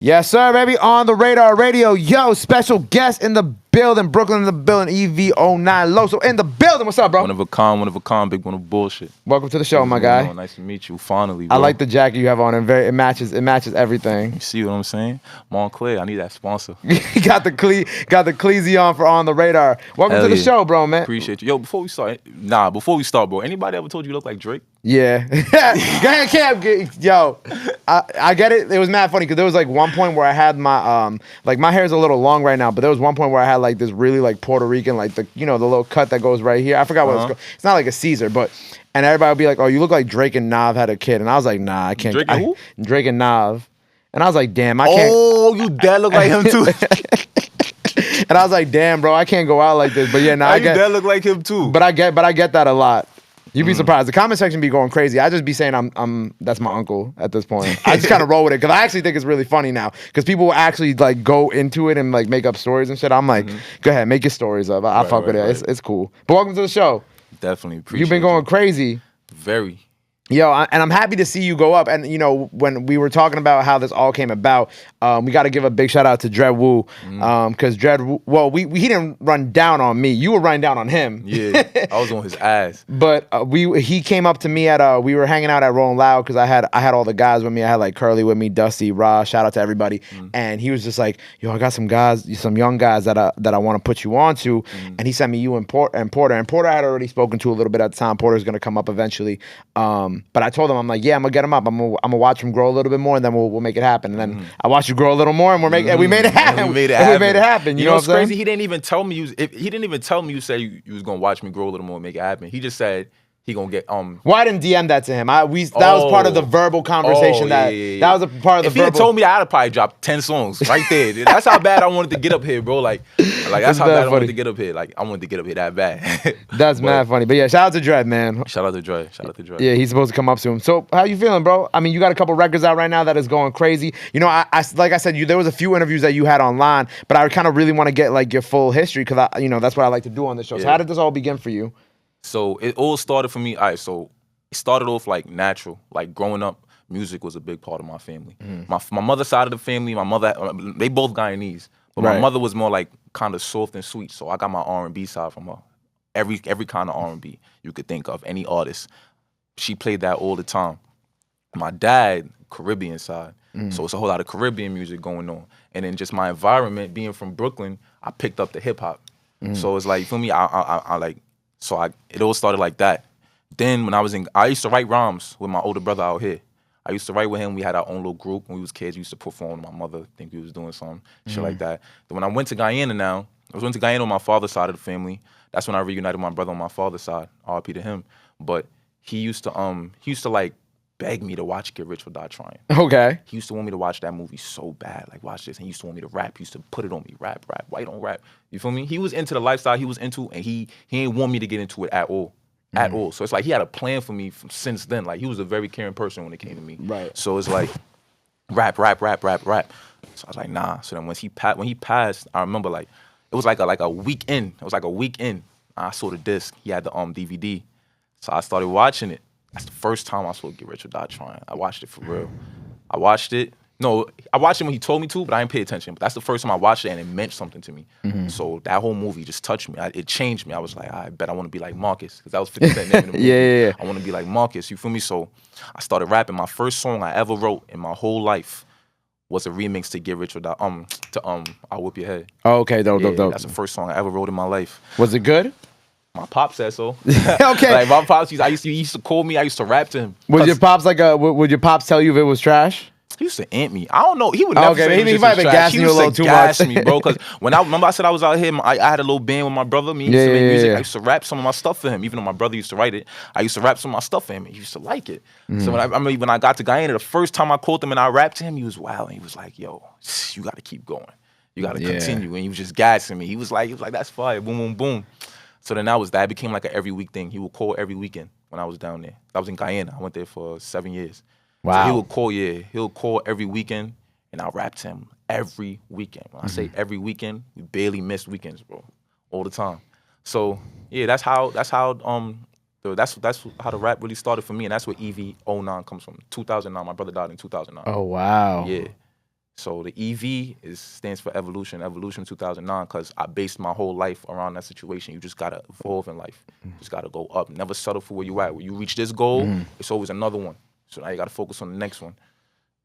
Yes, sir, baby. On the Radar Radio. Yo, special guest in the building. Brooklyn in the building. EV09 Loso in the building. What's up, bro? One of a kind, big one of bullshit. Welcome to the show, my guy. Nice to meet you, finally, bro. I like the jacket you have on, and it matches everything. You see what I'm saying? Montclair, I need that sponsor. got the Cleasy on for On the Radar. Welcome to the show, bro, man. Appreciate you. Yo, before we start, bro, anybody ever told you look like Drake? Yeah. Yo, I get it. It was mad funny because there was like one point where I had my like my hair's a little long right now, but there was one point where I had like this really like Puerto Rican, like the the little cut that goes right here. I forgot what it's called. It's not like a Caesar, but and everybody would be like, "Oh, you look like Drake and Nav had a kid," and I was like, "Nah, I can't." Drake and who? Drake and Nav, and I was like, "Damn, I can't." Oh, you dad look like him too. And I was like, "Damn, bro, I can't go out like this." But yeah, I get. Your dad look like him too. But I get that a lot. You'd be surprised. The comment section be going crazy. I just be saying I'm that's my uncle at this point. I just kind of roll with it because I actually think it's really funny now because people will actually like go into it and like make up stories and shit. I'm like, go ahead, make your stories up. I fuck with it. It's cool. But welcome to the show. Definitely appreciate. You've been going crazy. Very. Yo, and I'm happy to see you go up. And, when we were talking about how this all came about, we got to give a big shout out to Dred Wu. Because Dred Wu, he didn't run down on me. You were running down on him. Yeah, I was on his ass. But he came up to me we were hanging out at Rolling Loud because I had all the guys with me. I had like Curly with me, Dusty, Ra, shout out to everybody. And he was just like, yo, I got some young guys that I want to put you on to. And he sent me you and Porter. And Porter I had already spoken to a little bit at the time. Porter's going to come up eventually. But I told him, I'm like, yeah, I'm gonna get him up. I'm gonna watch him grow a little bit more, and then we'll make it happen. And then I watched you grow a little more, and we made it happen. We made it happen. You know what's crazy? He didn't even tell me. He didn't even tell me you said you was gonna watch me grow a little more and make it happen. He just said he gonna get Well, I didn't DM that to him. That was part of the verbal conversation. That was a part of the. If he had told me, I'd have probably dropped 10 songs right there. That's how bad I wanted to get up here, bro. Like that's how bad I wanted to get up here. Like I wanted to get up here that bad. That's mad funny. But yeah, shout out to Dred, man. Shout out to Dred. Yeah, he's supposed to come up soon. So how you feeling, bro? I mean, you got a couple records out right now that is going crazy. I like I said, there was a few interviews that you had online, but I kind of really want to get like your full history because that's what I like to do on the show. Yeah. So how did this all begin for you? So it all started for me. All right, so it started off like natural. Like growing up, music was a big part of my family. My mother's side of the family, my mother, they both Guyanese, but my mother was more like kind of soft and sweet. So I got my R&B side from her. Every kind of R&B you could think of, any artist. She played that all the time. My dad, Caribbean side. So it's a whole lot of Caribbean music going on. And then just my environment, being from Brooklyn, I picked up the hip hop. So it's like, for me, it all started like that. Then when I used to write rhymes with my older brother out here. I used to write with him. We had our own little group. When we was kids, we used to perform. My mother think we was doing something, shit like that. Then when I went to Guyana went to Guyana on my father's side of the family. That's when I reunited with my brother on my father's side. RIP to him. But he used to like beg me to watch Get Rich or Die Trying. Okay. He used to want me to watch that movie so bad. Like, watch this. And he used to want me to rap. He used to put it on me. Rap. Why don't rap? You feel me? He was into the lifestyle he was into, and he didn't want me to get into it at all. At all. So it's like he had a plan for me since then. Like, he was a very caring person when it came to me. Right. So it's like, rap. So I was like, nah. So then when he passed, I remember like, it was like a week in. It was like a week in. I saw the disc. He had the DVD. So I started watching it. That's the first time I saw Get Rich or Die Trying. I watched it for real. I watched it. No, I watched it when he told me to, but I didn't pay attention. But that's the first time I watched it, and it meant something to me. So that whole movie just touched me. It changed me. I was like, I bet I want to be like Marcus, because that was 50 Cent name in the movie. Yeah. I want to be like Marcus. You feel me? So I started rapping. My first song I ever wrote in my whole life was a remix to Get Rich or Die. I'll Whip Your Head. Oh, okay, dope. That's the first song I ever wrote in my life. Was it good? My pop said so. Okay. Like my pops, he used to call me. I used to rap to him. Was your pops would your pops tell you if it was trash? He used to ant me. I don't know. He would never say he might have been gassing you a little too much. He used to gas me, bro. Because remember I said I was out here, I had a little band with my brother. Me, used to make music. I used to rap some of my stuff for him. Even though my brother used to write it, I used to rap some of my stuff for him. And he used to like it. So when I got to Guyana, the first time I called him and I rapped to him, he was wild. And he was like, yo, you got to keep going. You got to continue. And he was just gassing me. He was like, that's fire. Boom, boom, boom. So then that became like an every week thing. He would call every weekend when I was down there. I was in Guyana. I went there for 7 years. Wow. So he'll call every weekend, and I'll rap to him every weekend. When I say every weekend, we barely missed weekends, bro. All the time. So yeah, that's how the rap really started for me, and that's where EV09 comes from. 2009. My brother died in 2009. Oh wow. Yeah. So the EV stands for evolution 2009, because I based my whole life around that situation. You just gotta evolve in life. You just gotta go up. Never settle for where you at. When you reach this goal, it's always another one. So now you gotta focus on the next one.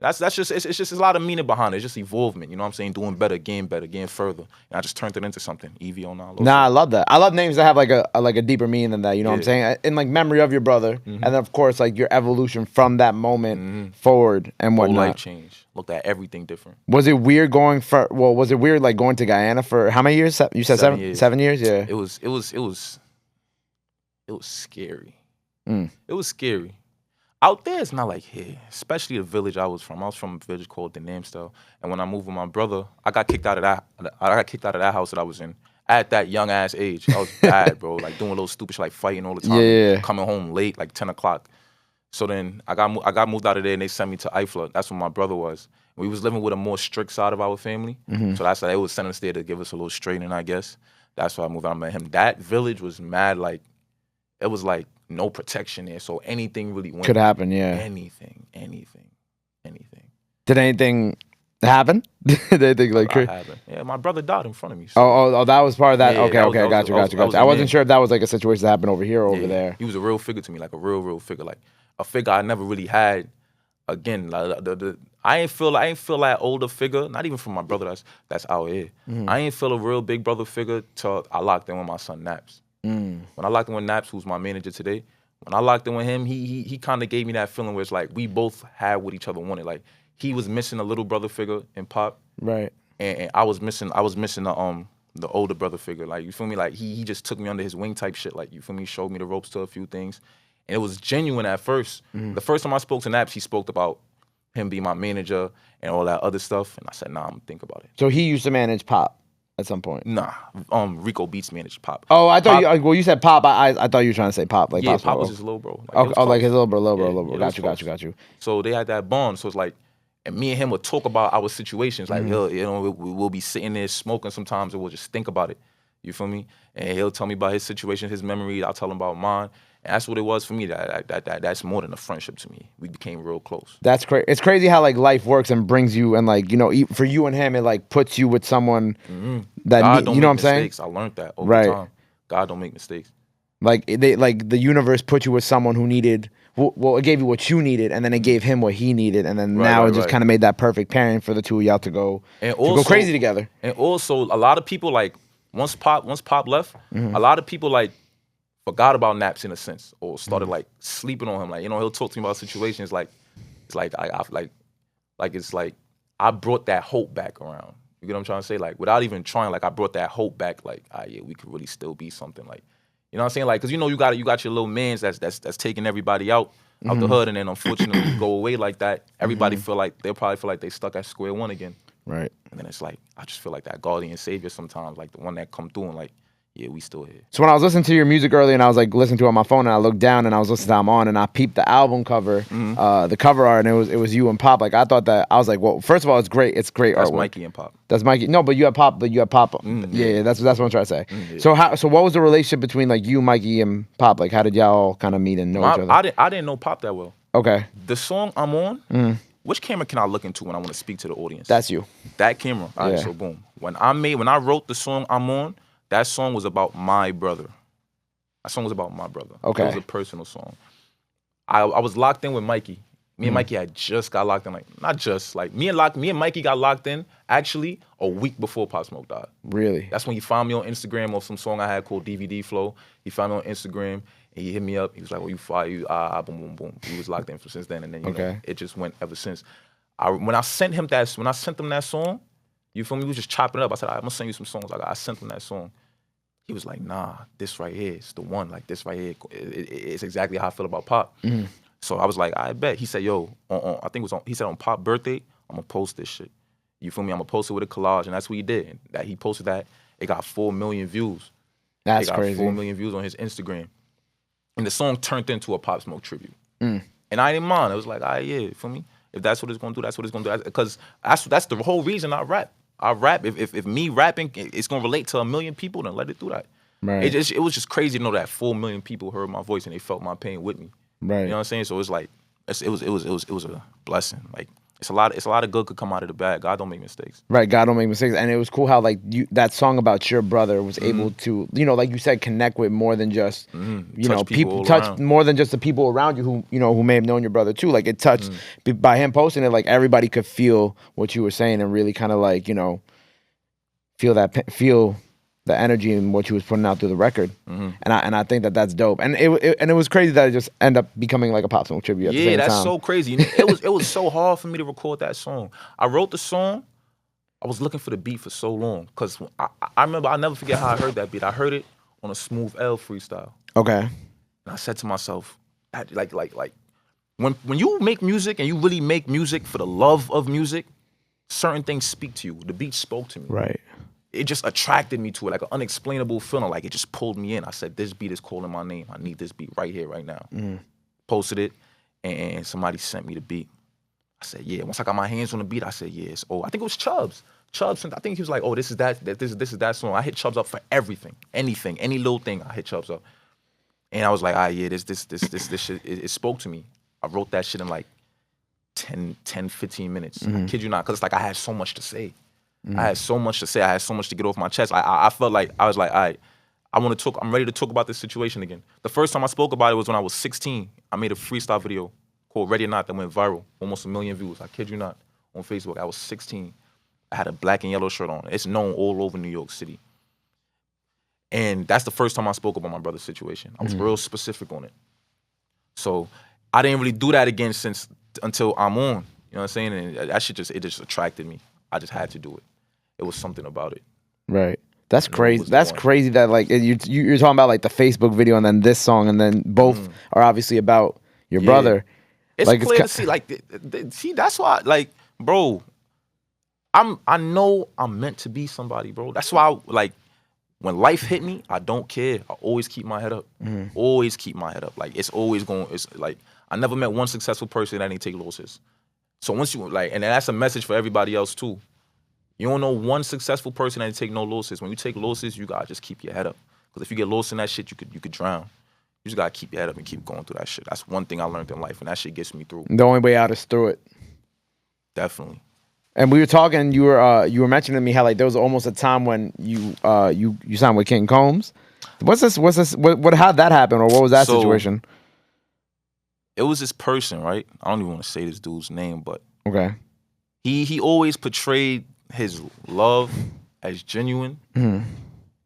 That's just it's just a lot of meaning behind it. It's just evolvement. You know what I'm saying? Doing better, getting further. And I just turned it into something. EV09 Loso. Nah, I love that. I love names that have like a deeper meaning than that. You know what I'm saying? In like memory of your brother, and then of course like your evolution from that moment forward and Whole whatnot. life change. Looked at everything different. Was it weird going for? Well, was it weird like going to Guyana for how many years? You said 7 years. 7 years, yeah. It was scary. It was scary. Out there, it's not like here, especially the village I was from. I was from a village called the Namstel, and when I moved with my brother, I got kicked out of that. I got kicked out of that house that I was in at that young ass age. I was bad, bro. Like doing little stupid shit, like fighting all the time. Yeah. Coming home late, like 10 o'clock. So then I got moved out of there, and they sent me to Ifla. That's where my brother was. We was living with a more strict side of our family, so that's why they was sending us there to give us a little straightening, I guess. That's why I moved out. I met him. That village was mad. Like it was like no protection there, so anything really went. Could happen, yeah. Anything. Did anything happen? Did anything like crazy? Yeah, my brother died in front of me. So. Oh, that was part of that. Yeah, okay, got you. I wasn't sure if that was like a situation that happened over here or over there. He was a real figure to me, like a real figure, like a figure I never really had. Again, like I ain't feel that older figure, not even from my brother that's out here. I ain't feel a real big brother figure till I locked in with my son Naps. When I locked in with Naps, who's my manager today, when I locked in with him, he kind of gave me that feeling where it's like we both had what each other wanted. Like he was missing a little brother figure in Pop, right? And I was missing the older brother figure. Like you feel me? Like he just took me under his wing type shit. Like you feel me? Showed me the ropes to a few things, and it was genuine at first. The first time I spoke to Naps, he spoke about him being my manager and all that other stuff, and I said, nah, I'm gonna think about it. So he used to manage Pop at some point. Nah, Rico Beats managed Pop. Oh, I thought you said Pop. I thought you were trying to say Pop. Like yeah, Pop was his little bro. Like, like his little bro. Yeah, Got you. So they had that bond. So it's like, and me and him would talk about our situations. Like, we'll be sitting there smoking sometimes, and we'll just think about it. You feel me? And he'll tell me about his situation, his memories. I'll tell him about mine. And that's what it was for me. That's more than a friendship to me. We became real close. That's crazy. It's crazy how like life works and brings you, and like, you know, for you and him, it like puts you with someone that God don't you know make what I'm mistakes. saying? I learned that over time. God don't make mistakes. Like the universe put you with someone who needed. Well, it gave you what you needed, and then it gave him what he needed, and then now it just kind of made that perfect pairing for the two of y'all to go crazy together. And also, a lot of people like once Pop left, a lot of people like forgot about Naps in a sense, or started like sleeping on him. Like, you know, he'll talk to me about situations like it's like I brought that hope back around. You get what I'm trying to say? Like without even trying, like I brought that hope back. Like, yeah, we could really still be something. Like, you know what I'm saying? Like, cause you know you got your little mans that's taking everybody out the hood, and then unfortunately go away like that. Everybody they'll probably feel like they stuck at square one again. Right. And then it's like I just feel like that guardian savior sometimes, like the one that come through and like, yeah, we still here. So when I was listening to your music earlier, and I was like listening to it on my phone, and I looked down and I was listening to I'm On, and I peeped the album cover, the cover art, and it was you and Pop. Like I thought that I was like, well, first of all, it's great That's artwork. That's Mikey and Pop. That's Mikey. No, but you have Pop. Yeah, that's what I'm trying to say. Yeah. So what was the relationship between like you, Mikey, and Pop? Like how did y'all kind of meet and know each other? I didn't know Pop that well. Okay. The song I'm On. Which camera can I look into when I want to speak to the audience? That's you. That camera. All right. So boom. When I wrote the song I'm On, that song was about my brother. That song was about my brother. Okay. It was a personal song. I was locked in with Mikey. Me and Mikey had just got locked in. Like, not just, like, me and Mikey got locked in, actually, a week before Pop Smoke died. Really? That's when he found me on Instagram of some song I had called DVD Flow. He found me on Instagram, and he hit me up. He was like, well, you fire, boom, boom, boom. He was locked in since then, and then, you know, it just went ever since. When I sent him that song, you feel me? We was just chopping it up. I said, I'm gonna send you some songs. Like, I sent him that song. He was like, nah, this right here is the one. Like, this right here, it's exactly how I feel about Pop. So I was like, I bet. He said, yo, I think it was he said on Pop birthday, I'm gonna post this shit. You feel me? I'm gonna post it with a collage, and that's what he did. And that he posted that. It got 4 million views. That's crazy. It got 4 million views on his Instagram. And the song turned into a Pop Smoke tribute. And I didn't mind. I was like, yeah, you feel me? If that's what it's gonna do, that's what it's gonna do. Because that's the whole reason I rap. I rap. If me rapping, it's gonna relate to 1 million people, then let it do that. Right. It was just crazy to know that 4 million people heard my voice and they felt my pain with me. Right. You know what I'm saying? So it's like it was a blessing. Like It's a lot of good could come out of the bad. God don't make mistakes. Right, God don't make mistakes. And it was cool how like that song about your brother was able to, like you said, connect with more than just Touch people all touch around. more than just the people around you who may have known your brother too. Like it touched by him posting it, like everybody could feel what you were saying and really kind of like, feel the energy and what you was putting out through the record. And I think that's dope. And it was crazy that it just ended up becoming like a Pop Smoke tribute at the same Yeah, that's time. so crazy. It was so hard for me to record that song. I wrote the song. I was looking for the beat for so long because I remember, I'll never forget how I heard that beat. I heard it on a Smooth L freestyle. Okay. And I said to myself, like when you make music and you really make music for the love of music, certain things speak to you. The beat spoke to me. Right. It just attracted me to it, like an unexplainable feeling. Like it just pulled me in. I said, this beat is calling my name. I need this beat right here, right now. Posted it, and somebody sent me the beat. I said, yeah. Once I got my hands on the beat, I said, yeah. It's I think it was Chubbs. Chubbs, I think he was like, oh, this is that song. I hit Chubbs up for everything, anything, any little thing. I hit Chubbs up, and I was like, yeah, this shit. It spoke to me. I wrote that shit in like 10, 15 minutes. I kid you not, because it's like I had so much to say. I had so much to say. I had so much to get off my chest. I felt like I was like, all right, I'm ready to talk about this situation again. The first time I spoke about it was when I was 16. I made a freestyle video called Ready or Not that went viral, almost 1 million views. I kid you not, on Facebook. I was 16. I had a black and yellow shirt on. It's known all over New York City. And that's the first time I spoke about my brother's situation. I was real specific on it. So I didn't really do that again until I'm on. You know what I'm saying? And that shit just attracted me. I just had to do it. It was something about it. Right. That's crazy. That's crazy that like you're talking about like the Facebook video and then this song and then both are obviously about your brother. It's like, clear to see. Like, see, that's why. Like, bro, I know I'm meant to be somebody, bro. That's why, like, when life hit me, I don't care. I always keep my head up. Always keep my head up. Like, it's always going. It's like I never met one successful person that didn't take losses. So once you like, and that's a message for everybody else too. You don't know one successful person that didn't take no losses. When you take losses, you gotta just keep your head up. Because if you get lost in that shit, you could drown. You just gotta keep your head up and keep going through that shit. That's one thing I learned in life, and that shit gets me through. The only way out is through it. Definitely. And we were talking. You were mentioning to me how like there was almost a time when you signed with King Combs. What's this? How'd that happen, or what was that situation? It was this person, right? I don't even want to say this dude's name, but okay. He always portrayed his love as genuine. You know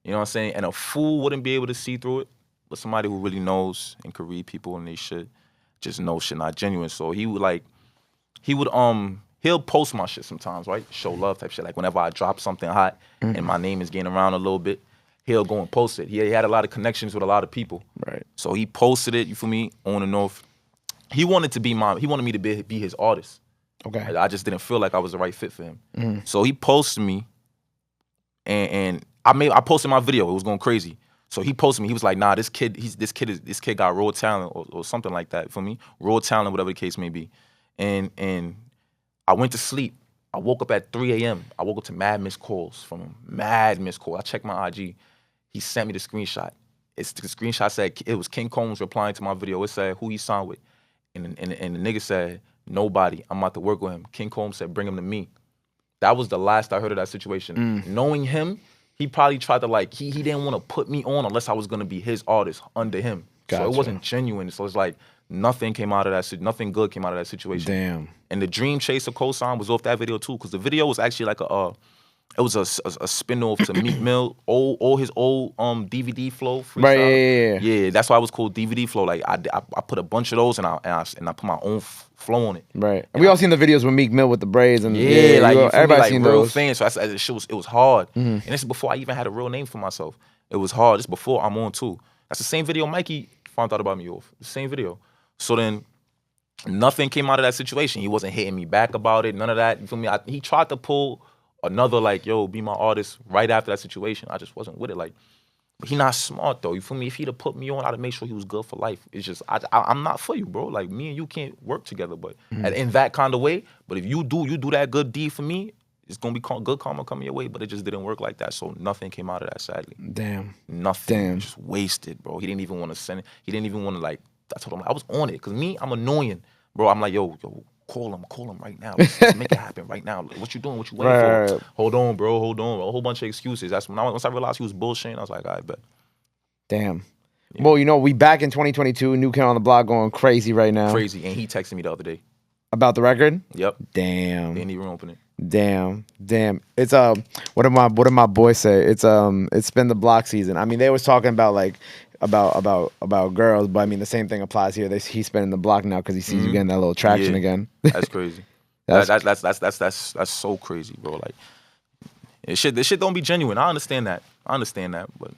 what I'm saying? And a fool wouldn't be able to see through it, but somebody who really knows and could read people and they should just know shit not genuine. So he'll post my shit sometimes, right? Show love type shit. Like whenever I drop something hot and my name is getting around a little bit, he'll go and post it. He had a lot of connections with a lot of people. Right. So he posted it, you feel me, on and off. He wanted me to be his artist. Okay. I just didn't feel like I was the right fit for him. So he posted me, and I posted my video. It was going crazy. So he posted me. He was like, "Nah, this kid got raw talent or something like that for me. Raw talent, whatever the case may be." And I went to sleep. I woke up at 3 a.m. I woke up to mad missed calls from him. Mad missed calls. I checked my IG. He sent me the screenshot. The screenshot said it was King Combs replying to my video. It said who he signed with, and the nigga said, nobody. I'm about to work with him. King Combs said, bring him to me. That was the last I heard of that situation. Knowing him, he probably tried to like, he didn't want to put me on unless I was going to be his artist under him. Gotcha. So it wasn't genuine. So it's like nothing came out of that. Nothing good came out of that situation. Damn. And the Dream Chaser cosign was off that video too, because the video was actually like it was a spin-off to Meek Mill, all his old DVD flow freestyle. Right, yeah, that's why it was called DVD flow. Like I put a bunch of those and I put my own flow on it. Right. And we all seen the videos with Meek Mill with the braids and like everybody like, seen real those. Fans. So it was hard. And this is before I even had a real name for myself. It was hard. This is before I'm on too. That's the same video Mikey found out about me off. The same video. So then nothing came out of that situation. He wasn't hitting me back about it. None of that. You feel me? He tried to pull another like, yo, be my artist right after that situation. I just wasn't with it. Like, he not smart though. You feel me? If he'd have put me on, I'd have made sure he was good for life. It's just, I'm not for you, bro. Like, me and you can't work together, but in that kind of way. But if you do that good deed for me, it's gonna be good karma coming your way. But it just didn't work like that. So nothing came out of that, sadly. Damn. Nothing. Damn. Just wasted, bro. He didn't even want to send it. He didn't even want to like, I told him, I was on it. Cause me, I'm annoying. Bro, I'm like, yo, call him right now. Let's make it happen right now. Like, what you doing? What you waiting for? Right. Hold on, bro. Hold on. A whole bunch of excuses. That's when once I realized he was bullshitting, I was like, I bet. Damn. Yeah. Well, you know, we back in 2022. New Kid on the Block going crazy right now. Crazy. And he texted me the other day. About the record? Yep. Damn. Didn't even open it. Damn. It's what did my boys say? It's spin the block season. I mean, they was talking about like about girls, but I mean the same thing applies here. He's spinning the block now because he sees you getting that little traction again. That's crazy. That's so crazy, bro. Like this shit don't be genuine. I understand that, but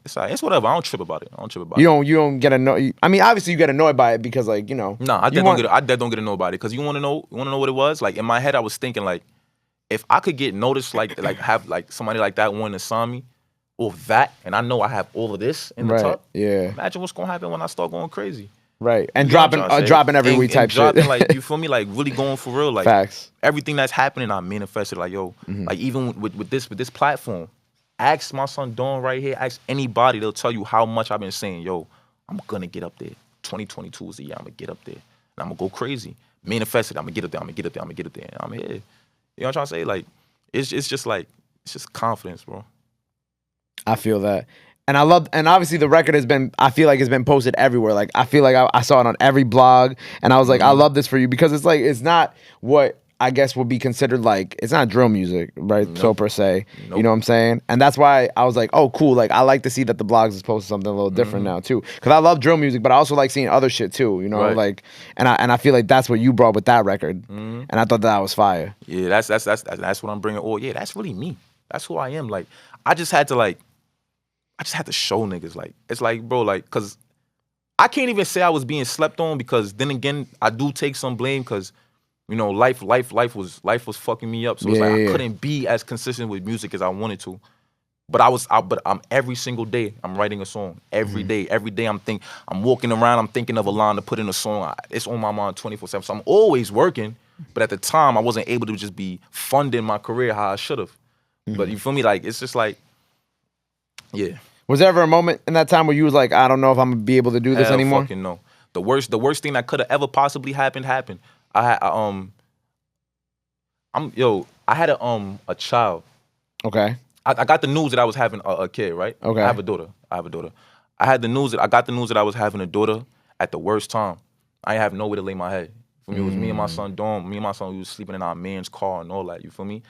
it's like, it's whatever. I don't trip about it. You don't get annoyed. I mean, obviously you get annoyed by it because, like, you know. Nah, I don't get annoyed by it because you want to know what it was. Like in my head, I was thinking like, if I could get noticed, like have like somebody like that wanting to sign me, or that, and I know I have all of this in the top. Yeah. Imagine what's gonna happen when I start going crazy. Right, and dropping every week type dropping, shit. Like, you feel me? Like really going for real. Like facts. Everything that's happening, I manifested. Like like even with this platform. Ask my son Dawn right here. Ask anybody. They'll tell you how much I've been saying, yo, I'm going to get up there. 2022 is the year I'm going to get up there. And I'm going to go crazy. Manifest it. I'm going to get up there. I'm going to get up there. I'm going to get up there. And I'm here. You know what I'm trying to say? Like, it's just confidence, bro. I feel that. And obviously the record I feel like it's been posted everywhere. Like, I feel like I saw it on every blog. And I was like, I love this for you because it's like, it's not what I guess would be considered like, it's not drill music, right? Nope. So per se, you know what I'm saying? And that's why I was like, oh, cool. Like, I like to see that the blogs is posting something a little different now too. Cause I love drill music, but I also like seeing other shit too, you know? Right. Like, and I feel like that's what you brought with that record. And I thought that was fire. Yeah, that's what I'm bringing. Oh yeah, that's really me. That's who I am. Like, I just had to show niggas, like, it's like, bro, like, cause I can't even say I was being slept on because then again, I do take some blame cause you know, life was fucking me up. So it's like I couldn't be as consistent with music as I wanted to. But I'm every single day I'm writing a song. Every day I'm walking around, I'm thinking of a line to put in a song. It's on my mind 24/7. So I'm always working. But at the time, I wasn't able to just be funding my career how I should have. But you feel me? Like, it's just like, yeah. Was there ever a moment in that time where you was like, I don't know if I'm gonna be able to do this anymore? Fucking no. The worst thing that could have ever possibly happened. I had a child. Okay. I got the news that I was having a kid, right? Okay. I have a daughter. I got the news that I was having a daughter at the worst time. I didn't have nowhere to lay my head. For me, it was me and my son Dawn. Me and my son, we was sleeping in our man's car and all that. You feel me?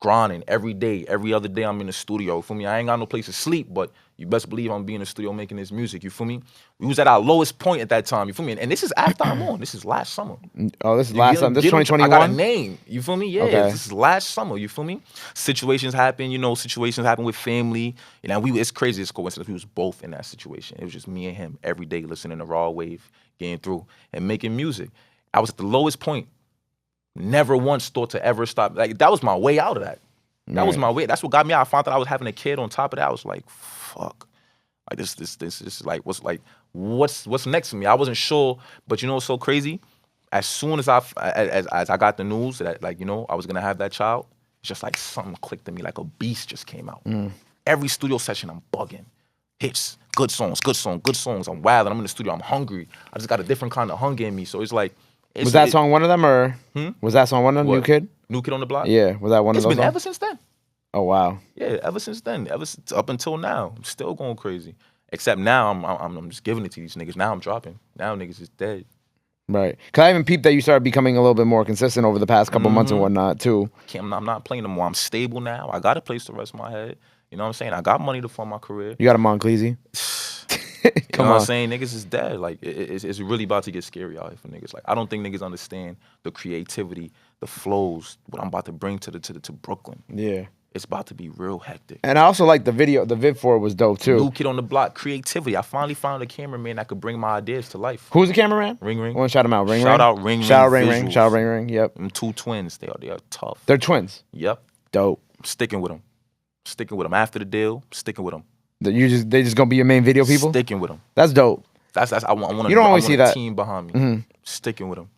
Grinding every day, every other day I'm in the studio. You feel me? I ain't got no place to sleep, but you best believe I'm being in the studio making this music. You feel me? We was at our lowest point at that time. You feel me? And this is after I'm on. This is last summer. Oh, this is last summer. This is 2021. I got a name. You feel me? Yeah. Okay. This is last summer. You feel me? Situations happen. You know, situations happen with family. You know, it's crazy. It's coincidence. We was both in that situation. It was just me and him every day listening to Raw Wave, getting through and making music. I was at the lowest point. Never once thought to ever stop. Like, that was my way out of that. That was my way. That's what got me out. I found out I was having a kid on top of that. I was like, fuck. Like, this is like, what's next for me? I wasn't sure, but you know what's so crazy? As soon as I got the news that, like, you know, I was gonna have that child, it's just like something clicked in me, like a beast just came out. Every studio session, I'm bugging. Hits, good songs. I'm wild, and I'm in the studio, I'm hungry. I just got a different kind of hunger in me. So it's like, was that song one of them, or was that song one of them? New Kid? New Kid on the Block? Yeah, was that one of those? It's been songs? ever since then. Oh wow. Yeah, ever since then, up until now, I'm still going crazy. Except now, I'm just giving it to these niggas. Now I'm dropping. Now niggas is dead. Right. Cause I even peeped that you started becoming a little bit more consistent over the past couple months and whatnot too. I'm not playing no more. I'm stable now. I got a place to rest my head. You know what I'm saying? I got money to fund my career. You got a Moncleasy? You know what I'm saying? Niggas is dead. Like, it's really about to get scary out here for niggas. Like, I don't think niggas understand the creativity, the flows, what I'm about to bring to Brooklyn. Yeah. It's about to be real hectic. And I also like the video. The vid for it was dope too. New Kid on the Block, creativity. I finally found a cameraman that could bring my ideas to life. Who's the cameraman? Ring Ring. I want to shout him out. Ring Shout Ring. out Ring Ring. Shout out Ring Visuals. Ring. Shout out Ring Ring. Yep. Them two twins. They are tough. They're twins. Yep. Dope. I'm sticking with them. After the deal, sticking with them. They just gonna be your main video people? Sticking with them. That's dope. That's I want. You don't always see that team behind me. Sticking with them.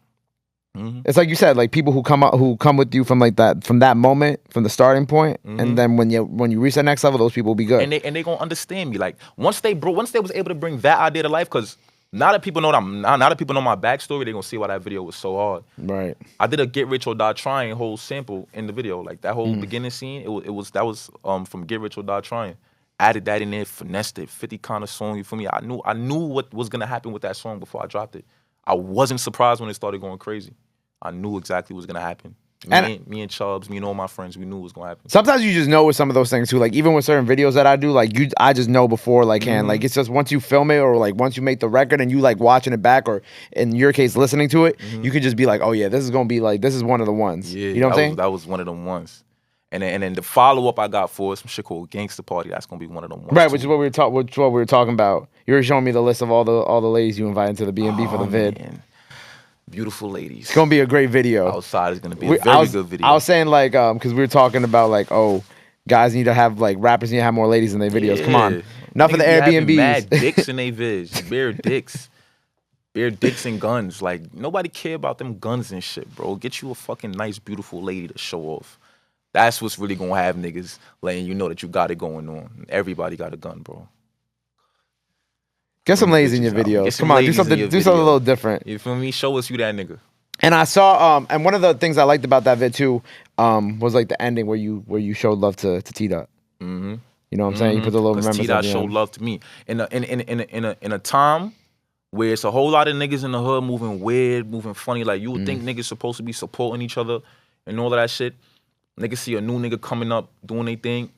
It's like you said, like people who come with you from like that, from that moment, from the starting point, and then when you reach that next level, those people will be good. And they gonna understand me. Like once they was able to bring that idea to life, because Now that people know now that people know my backstory, they're gonna see why that video was so hard. Right. I did a Get Rich or Die Trying whole sample in the video, like that whole beginning scene. That was from Get Rich or Die Trying. Added that in there, finessed it, 50 kind of song. You feel me? I knew what was gonna happen with that song before I dropped it. I wasn't surprised when it started going crazy. I knew exactly what was gonna happen. Me and Chubbs, me and all my friends, we knew what was gonna happen. Sometimes you just know with some of those things too. Like even with certain videos that I do, like I just know before like hand. Like it's just once you film it or like once you make the record and you like watching it back or in your case listening to it, you can just be like, oh yeah, this is gonna be like this is one of the ones. Yeah, you know what I'm saying? That was one of them ones. And then the follow up I got for some shit called Gangsta Party. That's gonna be one of them ones. Right, too. which is what we were talking about. You were showing me the list of all the ladies you invited to the B&B for the vid. Man. Beautiful ladies. It's gonna be a great video. Outside is gonna be a very good video. I was saying like because we were talking about like guys need to have like rappers need to have more ladies in their videos. Yeah. Come on, enough of the Airbnbs. Mad dicks in their vids, bare dicks and guns. Like nobody care about them guns and shit, bro. Get you a fucking nice, beautiful lady to show off. That's what's really gonna have niggas letting you know that you got it going on. Everybody got a gun, bro. Get some ladies in your videos. Come on, do something a little different. You feel me? Show us you that nigga. And I saw and one of the things I liked about that vid too was like the ending where you showed love to Tdot. Mm-hmm. You know what I'm saying? You put the little remembrance. Tdot showed love to me in a time where it's a whole lot of niggas in the hood moving weird, moving funny. Like you would think niggas supposed to be supporting each other and all of that shit. Niggas see a new nigga coming up doing their thing.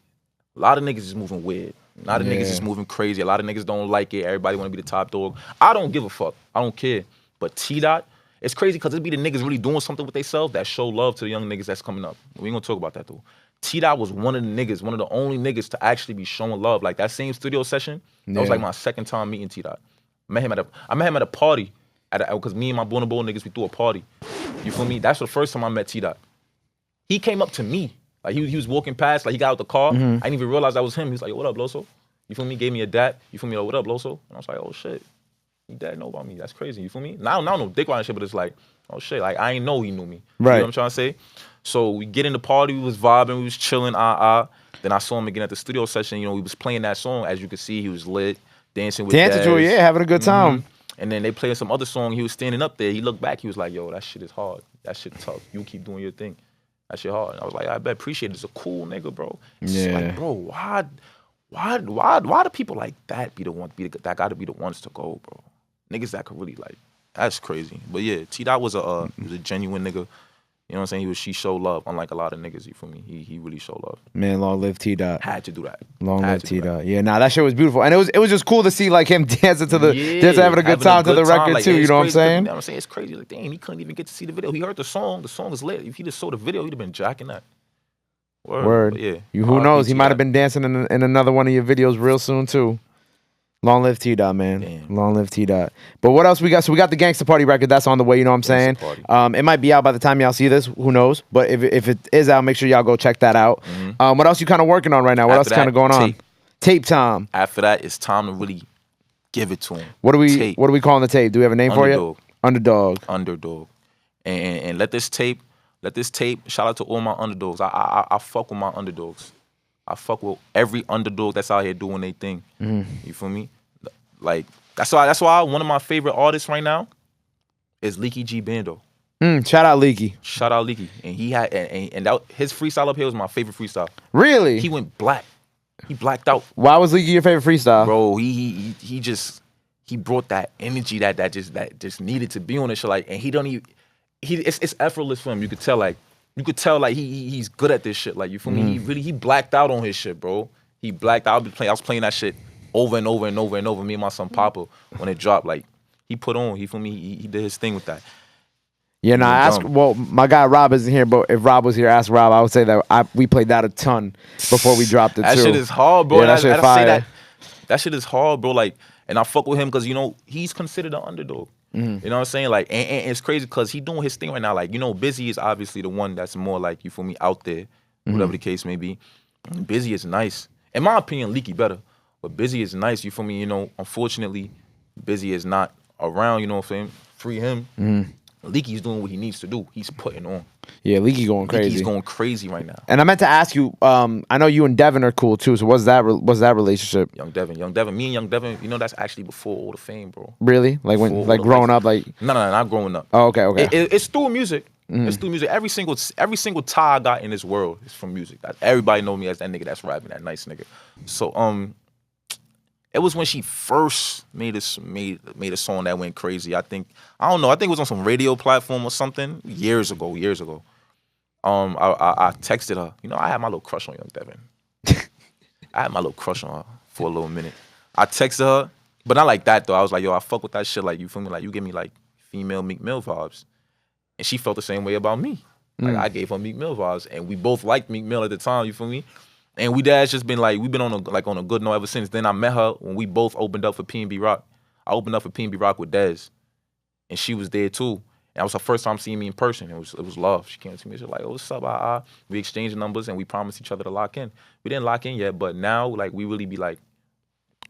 A lot of niggas is moving weird. A lot of niggas is moving crazy. A lot of niggas don't like it. Everybody want to be the top dog. I don't give a fuck. I don't care. But Tdot, it's crazy because it be the niggas really doing something with themselves that show love to the young niggas that's coming up. We ain't gonna talk about that though. Tdot was one of the niggas, one of the only niggas to actually be showing love. Like that same studio session, that was like my second time meeting Tdot. I met him at a party because me and my Bono Bowl niggas, we threw a party. You feel me? That's the first time I met Tdot. He came up to me. Like he was walking past, like he got out the car. I didn't even realize that was him. He was like, yo, what up, Loso? You feel me? Gave me a dap. You feel me? Like, what up, Loso? And I was like, oh shit. He dad know about me. That's crazy. You feel me? Now no dick riding shit, but it's like, oh shit. Like I ain't know he knew me. Right. You know what I'm trying to say? So we get in the party, we was vibing, we was chilling, Then I saw him again at the studio session. You know, we was playing that song. As you can see, he was lit, dancing with to it, having a good time. And then they played some other song. He was standing up there. He looked back. He was like, yo, that shit is hard. That shit tough. You keep doing your thing. That shit hard. And I was like, I bet appreciate it. It's a cool nigga, bro. It's like, bro, why do people like that be the one that gotta be the ones to go, bro? Niggas that could really like, that's crazy. But yeah, Tdot was a genuine nigga. You know what I'm saying? She showed love, unlike a lot of niggas, you feel me? He really showed love. Man, long live Tdot. Had to do that. Long live Tdot. Yeah, nah, that shit was beautiful. And it was just cool to see like him dancing to the having a good time to the record like, too, you know what I'm saying? You know what I'm saying? It's crazy. Like, damn, he couldn't even get to see the video. He heard the song is lit. If he just saw the video, he'd have been jacking that. Word. Yeah. Who knows? He might have been dancing in another one of your videos real soon too. Long live Tdot, man. Damn. Long live Tdot. But what else we got? So we got the Gangsta Party record. That's on the way, you know what I'm saying? It might be out by the time y'all see this. Who knows? But if it is out, make sure y'all go check that out. What else you kind of working on right now? What else kind of going on? Tape time. After that, it's time to really give it to him. What are we calling the tape? Do we have a name for it? Underdog. And let this tape, shout out to all my underdogs. I fuck with my underdogs. I fuck with every underdog that's out here doing their thing. You feel me? Like that's why one of my favorite artists right now is Leaky G Bando. Shout out Leaky. And he had and that, his freestyle up here was my favorite freestyle. Really? He went black. He blacked out. Why was Leaky your favorite freestyle? Bro, he brought that energy that just needed to be on this shit. Like, and it's effortless for him. You could tell like he's good at this shit. Like, you feel me? He blacked out on his shit, bro. He blacked out. I was playing that shit over and over and over and over. Me and my son Papa, when it dropped, like he put on. He feel me? He did his thing with that. Yeah, well, my guy Rob isn't here, but if Rob was here, ask Rob. I would say that we played that a ton before we dropped it too. That shit is hard, bro. Yeah, that shit fire. That shit is hard, bro. Like, and I fuck with him because, you know, he's considered an underdog. You know what I'm saying? Like, and it's crazy because he doing his thing right now. Like, you know, Busy is obviously the one that's more like, you feel me, out there, whatever the case may be. Busy is nice. In my opinion, Leaky better. But Busy is nice, you feel me? You know, unfortunately, Busy is not around, you know what I'm saying? Free him. Leaky's doing what he needs to do. He's putting on. Yeah, Leaky going crazy. Leaky's going crazy right now. And I meant to ask you. I know you and Devyn are cool too. So what's that relationship? Young Devyn, me and Young Devyn. You know, that's actually before all the fame, bro. Really? Like when, like growing up, like. No, not growing up. Oh, okay. It's through music. It's through music. Every single tie I got in this world is from music. Everybody know me as that nigga that's rapping, that nice nigga. So it was when she first made a song that went crazy. I think it was on some radio platform or something years ago. I texted her. You know, I had my little crush on Young Devyn. I had my little crush on her for a little minute. I texted her, but not like that though. I was like, yo, I fuck with that shit. Like, you feel me? Like, you give me like female Meek Mill vibes. And she felt the same way about me. Like, I gave her Meek Mill vibes, and we both liked Meek Mill at the time. You feel me? And we'd just been like, we've been on a good note ever since. Then I met her when we both opened up for P&B Rock. I opened up for P&B Rock with Dez, and she was there too. And that was her first time seeing me in person. It was love. She came to me, she was like, "Oh, what's up?" We exchanged numbers, and we promised each other to lock in. We didn't lock in yet, but now like we really be like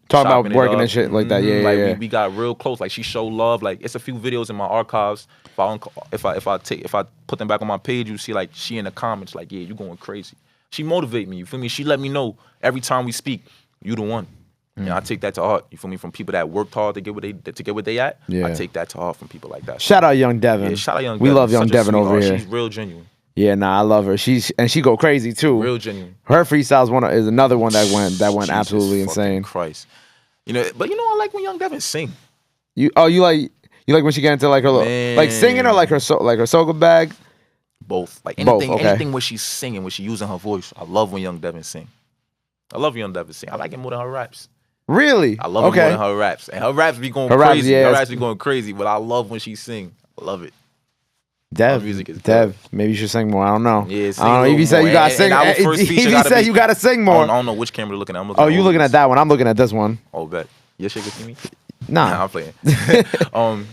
talking about working and shit like that. Yeah, like we got real close. Like, she showed love. Like, it's a few videos in my archives. If I put them back on my page, you see like she in the comments like, yeah, you going crazy. She motivate me, you feel me? She let me know every time we speak, you the one. And I take that to heart, you feel me? From people that worked hard to get what they at. Yeah. I take that to heart from people like that. Shout out Young Devyn. Yeah, shout out Young Devyn. We love Young Devyn over here. She's real genuine. Yeah, nah, I love her. She go crazy too. Real genuine. Her freestyles is another one that went absolutely insane. Christ. You know, but you know, I like when Young Devyn sing. You like when she get into like her like singing or like her soca bag? Both. Like anything where she's singing, where she using her voice. I love when Young Devyn sing. I love Young Devyn sing. I like it more than her raps. Really? I love it more than her raps. And her raps be going crazy. Her raps be going crazy, but I love when she sing. I love it. Dev, maybe you should sing more. I don't know. Yeah, I don't know. Evie said you gotta sing. Evie said you gotta sing more. I don't know which camera you're looking at. You looking at that one. I'm looking at this one. Oh, bet. Your shit can see me? Nah, I'm playing. Young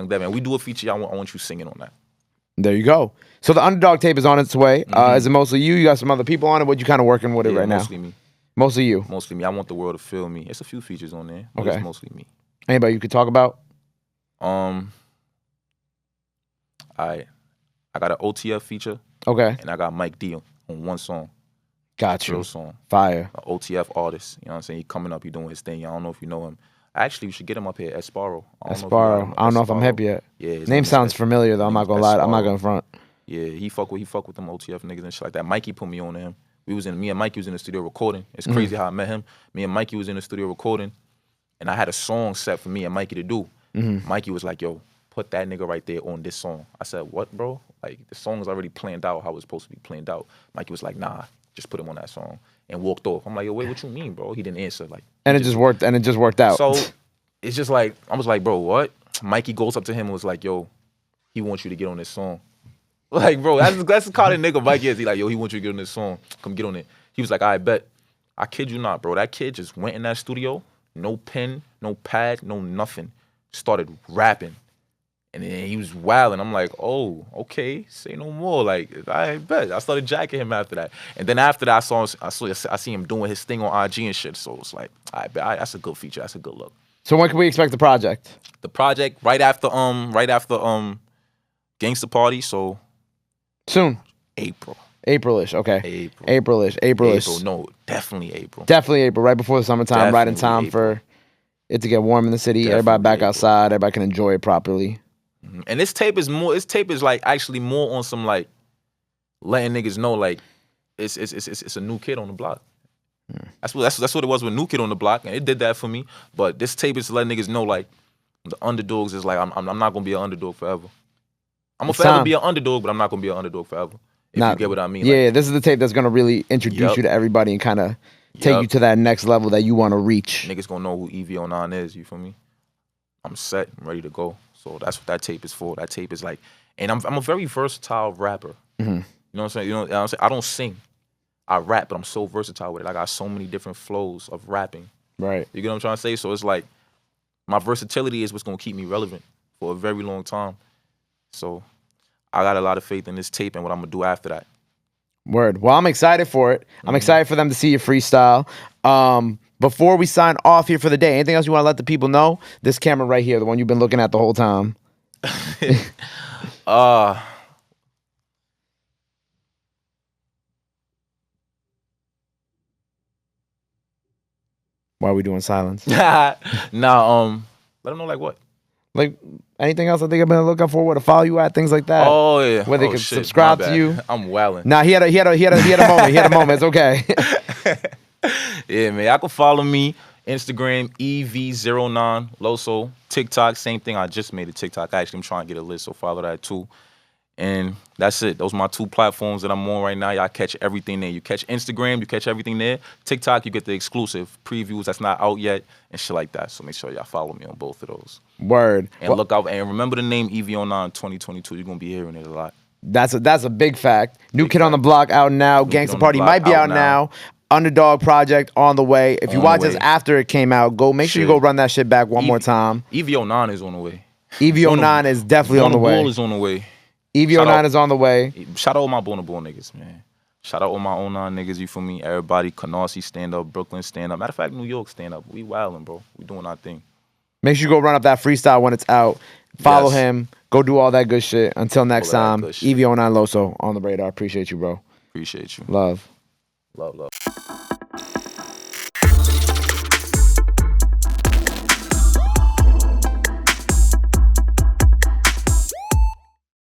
Devyn. We do a feature. I want you singing on that. There you go. So the Underdog tape is on its way. Is it mostly you? You got some other people on it? What you kind of working with it right now? Mostly me. Mostly you? Mostly me. I want the world to feel me. It's a few features on there, but it's mostly me. Anybody you could talk about? I got an OTF feature. Okay. And I got Mike D on one song. Got you. Real song. Fire. An OTF artist. You know what I'm saying? He coming up. He doing his thing. I don't know if you know him. Actually, we should get him up here. Esparo. I don't know if I'm hip yet. Yeah. Name sounds familiar though. I'm not gonna lie. I'm not gonna front. Yeah, he fuck with them OTF niggas and shit like that. Mikey put me on to him. Me and Mikey was in the studio recording. It's crazy how I met him. Me and Mikey was in the studio recording, and I had a song set for me and Mikey to do. Mikey was like, "Yo, put that nigga right there on this song." I said, "What, bro? Like, the song is already planned out how it's supposed to be planned out." Mikey was like, "Nah, just put him on that song," and walked off. I'm like, "Yo, wait, what you mean, bro?" He didn't answer. Like, and it just worked. And it just worked out. So it's just like, I was like, "Bro, what?" Mikey goes up to him and was like, "Yo, he wants you to get on this song." Like, bro, that's the kind of nigga Mikey is. He like, "Yo, he wants you to get on this song. Come get on it." He was like, "I bet." I kid you not, bro. That kid just went in that studio, no pen, no pad, no nothing. Started rapping. And then he was wilding. I'm like, "Oh, okay, say no more." Like, I bet. I started jacking him after that. And then after that, I see him doing his thing on IG and shit. So it's like, I bet that's a good feature. That's a good look. So when can we expect the project? The project right after Gangsta Party. So soon. April. April-ish, okay. April. April-ish. April. No, definitely April. Definitely April, right before the summertime, definitely right in time for it to get warm in the city. Definitely everybody back outside. Everybody can enjoy it properly. And this tape is like actually more on some like letting niggas know like it's a new kid on the block. That's what it was with New Kid on the Block, and it did that for me. But this tape is to let niggas know like the underdogs is like I'm not gonna be an underdog forever. I'm gonna forever be an underdog, but I'm not gonna be an underdog forever. If you get what I mean. Yeah, like, this is the tape that's gonna really introduce you to everybody and kind of take you to that next level that you want to reach. Niggas gonna know who EV09 is. You feel me? I'm set. I'm ready to go. So that's what that tape is for. That tape is like, and I'm a very versatile rapper. You know what I'm saying? You know what I'm saying? I don't sing. I rap, but I'm so versatile with it. I got so many different flows of rapping. Right. You get what I'm trying to say? So it's like, my versatility is what's gonna keep me relevant for a very long time. So I got a lot of faith in this tape and what I'm gonna do after that. Word. Well, I'm excited for it. I'm excited for them to see your freestyle. Before we sign off here for the day, anything else you want to let the people know? This camera right here, the one you've been looking at the whole time. Why are we doing silence? Nah, let them know like what? Like anything else I think I've been looking for, where to follow you at, things like that. Oh yeah. Where they can shit, subscribe my to bad. you. I'm wilding. Nah, he had a moment. He had a moment. It's okay. Yeah, man. I can follow me. Instagram, EV09 Loso. TikTok, same thing. I just made a TikTok. Actually, I'm trying to get a list, so follow that too. And that's it. Those are my 2 platforms that I'm on right now. Y'all catch everything there. You catch Instagram, you catch everything there. TikTok, you get the exclusive previews that's not out yet and shit like that. So make sure y'all follow me on both of those. Word. And look out and remember the name EV09 2022. You're gonna be hearing it a lot. That's a big fact. New Kid on the Block out now. Gangsta Party might be out now. Underdog Project on the way. If you watch this after it came out, make sure you go run that shit back one more time. EV09 is on the way. EV09 is definitely on the way. Bull is on the way. EV09 is on the way. Shout out all my Bull niggas, man. Shout out all my 09 niggas, you feel me? Everybody, Canarsie stand up, Brooklyn stand up. Matter of fact, New York stand up. We wildin', bro. We doing our thing. Make sure you go run up that freestyle when it's out. Follow him. Go do all that good shit. Until next time, EV09 Loso on the radar. Appreciate you, bro. Appreciate you. Love. Love.